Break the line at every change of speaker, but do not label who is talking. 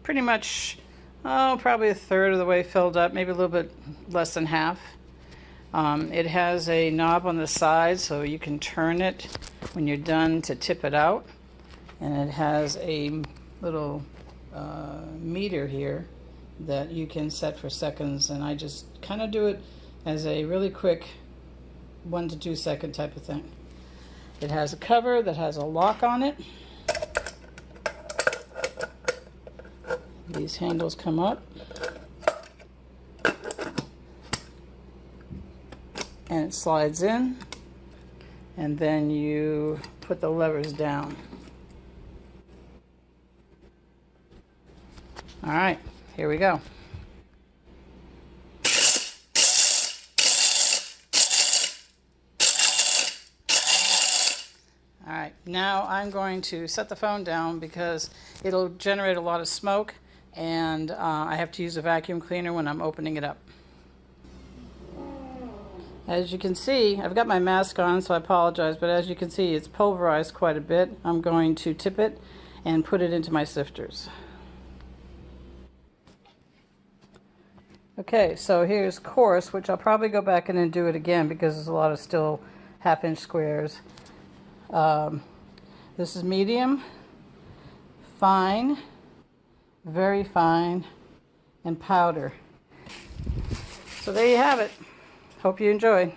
Pretty much, oh, probably a third of the way filled up, maybe a little bit less than half. It has a knob on the side so you can turn it when you're done to tip it out. And it has a little meter here that you can set for seconds, and I just kind of do it as a really quick 1 to 2 second type of thing. It has a cover that has a lock on it. These handles come up and it slides in, and then you put the levers down. All right, here we go. All right, now I'm going to set the phone down because it'll generate a lot of smoke, and I have to use a vacuum cleaner when I'm opening it up. As you can see, I've got my mask on, so I apologize, but as you can see, it's pulverized quite a bit. I'm going to tip it and put it into my sifters. Okay, so here's coarse, which I'll probably go back in and do it again because there's a lot of still half-inch squares. This is medium, fine, very fine, and powder. So there you have it. Hope you enjoy.